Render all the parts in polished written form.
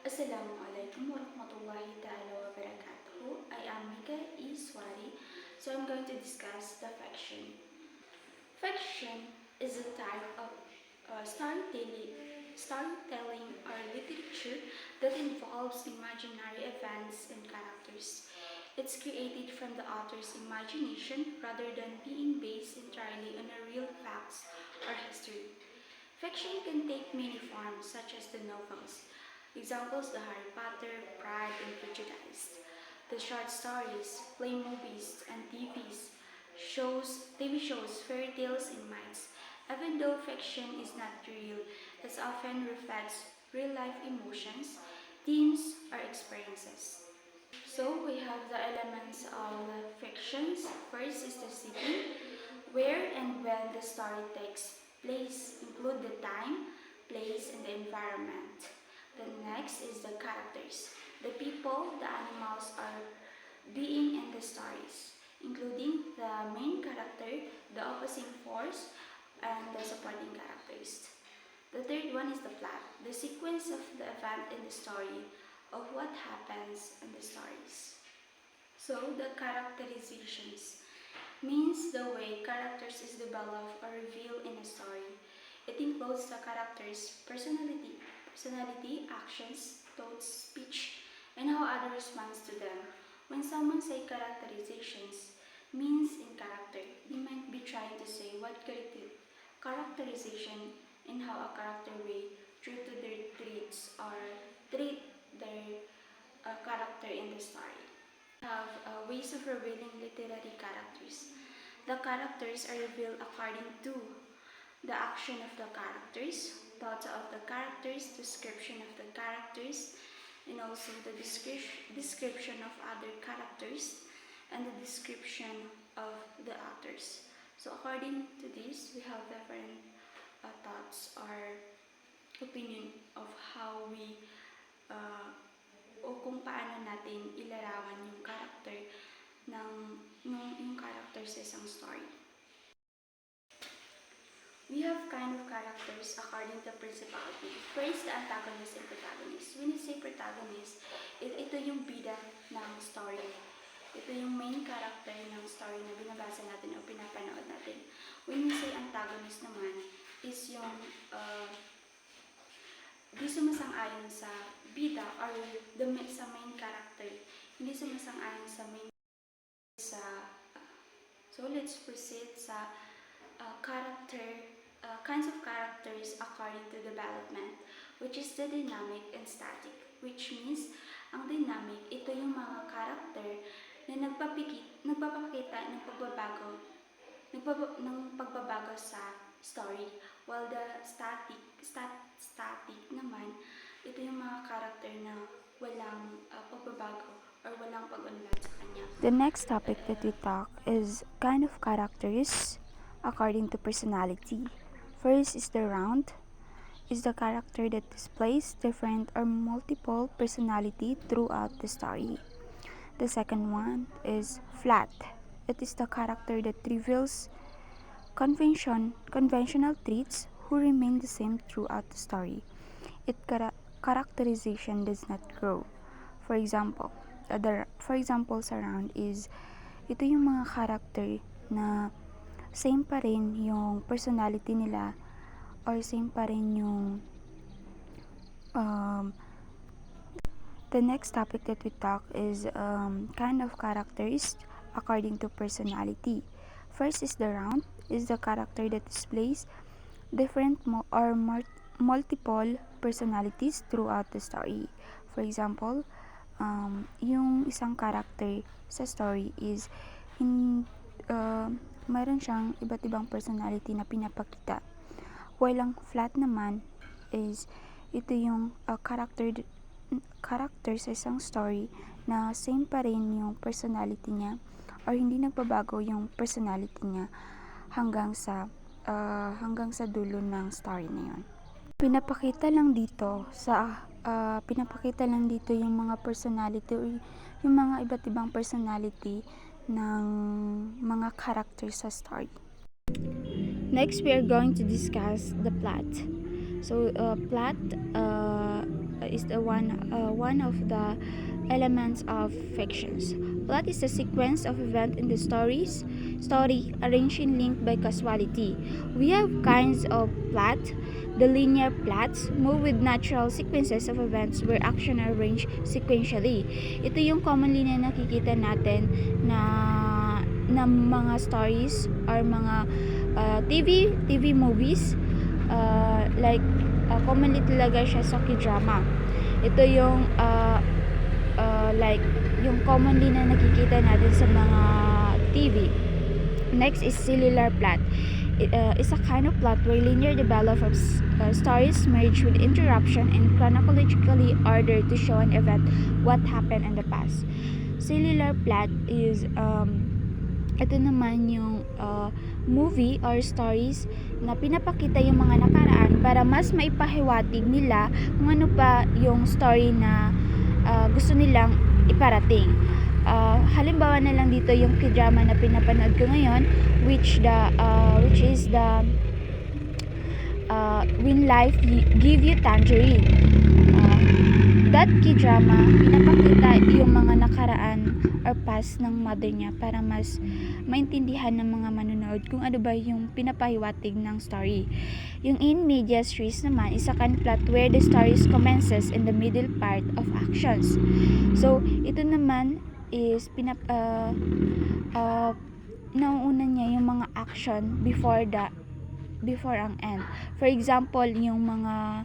Assalamualaikum warahmatullahi ta'ala wabarakatuh. I am Mika E. Swari, so I'm going to discuss the fiction. Fiction is a type of storytelling or literature that involves imaginary events and characters. It's created from the author's imagination rather than being based entirely on a real facts or history. Fiction can take many forms, such as the novels. Examples: the Harry Potter, Pride and Prejudice. The short stories, play movies, and TV shows, fairy tales, and myths. Even though fiction is not real, it often reflects real life emotions, themes, or experiences. So we have the elements of the fictions. First is the setting, where and when the story takes place, include the time, place, and the environment. The next is the characters, the people, the animals, or being in the stories, including the main character, the opposing force, and the supporting characters. The third one is the plot, the sequence of the event in the story, of what happens in the stories. So the characterizations means the way characters is developed or revealed in a story. It includes the character's personality, actions, thoughts, speech, and how others respond to them. When someone say characterizations means in character, they might be trying to say what characterization and how a character way true to their traits or treat their character in the story. Have ways of revealing literary characters. The characters are revealed according to the action of the characters, thoughts of the characters, description of the characters, and also the description of other characters, and the description of the authors. So according to this, we have different thoughts or opinion of how we o kung paano natin ilarawan yung character ng yung character sa isang story. We have kind of characters according to principality. First, the antagonist and protagonist. When you say protagonist, ito yung bida ng story. Ito yung main character ng story na binabasa natin o pinapanood natin. When you say antagonist naman, is yung di sumasang-ayon sa bida or sa main character. Hindi sumasang-ayon sa main so let's proceed sa kinds of characters according to development, which is the dynamic and static, which means ang dynamic, ito yung mga character na nagpapakita ng pagbabago sa story, while the static naman, ito yung mga character na walang pagbabago or walang pag-unlad sa kanya. The next topic that we talk is kind of characters according to personality. First is the round, is the character that displays different or multiple personality throughout the story. The second one is flat. It is the character that reveals conventional traits who remain the same throughout the story. Its characterization does not grow. For example, surround is ito yung mga character na same pa rin yung personality nila or same pa rin yung the next topic that we talk is kind of characters according to personality. First is the round, is the character that displays different or multiple personalities throughout the story. For example, yung isang character sa story is mayroon siyang iba't ibang personality na pinapakita. While ang flat naman is ito yung character sa isang story na same pa rin yung personality niya or hindi nagbabago yung personality niya hanggang sa dulo ng story na yun. Pinapakita lang dito yung mga personality or yung mga iba't ibang personality ng mga characters sa story. Next, we are going to discuss the plot. So, plot is the one of the elements of fictions. Plot is the sequence of events in the story arranged and linked by causality. We have kinds of plot. The linear plots move with natural sequences of events where action are arranged sequentially. Ito yung commonly na nakikita natin na mga stories or mga TV movies, commonly talaga siya sa K-drama. Ito yung yung commonly na nakikita natin sa mga TV. Next is cellular plot. It is a kind of plot where linear development of stories merge with interruption and chronologically order to show an event what happened in the past. Cellular plot is ito naman yung movie or stories na pinapakita yung mga nakaraan para mas maipahiwatig nila kung ano pa yung story na gusto nilang iparating. Halimbawa na lang dito yung K-drama na pinapanood ko ngayon, which is the When Life Give You Tangerine. That K-drama, pinapakita yung mga nakaraan or past ng mother niya para mas maintindihan ng mga manonood kung ano ba yung pinapahiwatig ng story. Yung In Medias Res naman is a kind of plot where the story commences in the middle part of actions. So, ito naman is nauuna niya yung mga action before ang end. For example, yung mga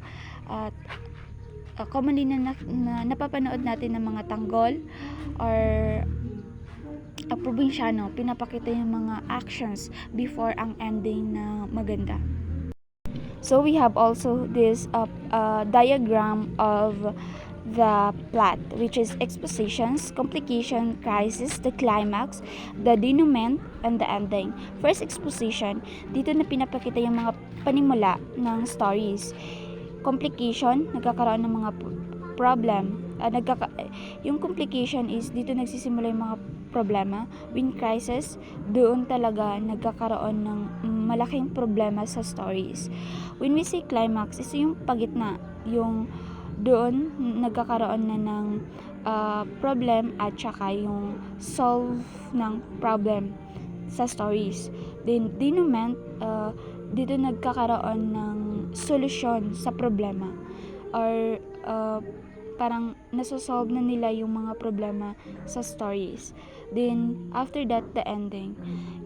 commonly na napapanood natin ng mga tanggol or probinsyano, pinapakita yung mga actions before ang ending na maganda. So we have also this diagram of the plot, which is expositions, complication, crisis, the climax, the denouement, and the ending. First, exposition. Dito na pinapakita yung mga panimula ng stories. Complication, nagkakaroon ng mga problem. Yung complication is dito nagsisimula yung mga problema. When crisis, doon talaga nagkakaroon ng malaking problema sa stories. When we say climax, ito yung pagitna, yung doon nagkakaroon na ng problem at saka yung solve ng problem sa stories. Then denouement, dito nagkakaroon ng solusyon sa problema or parang nasosolve na nila yung mga problema sa stories. Then after that, the ending.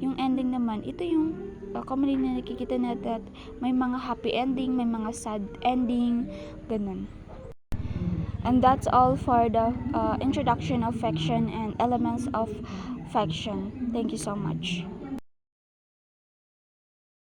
Yung ending naman, ito yung commonly na nakikita natin, may mga happy ending, may mga sad ending, ganun. And that's all for the introduction of fiction and elements of fiction. Thank you so much.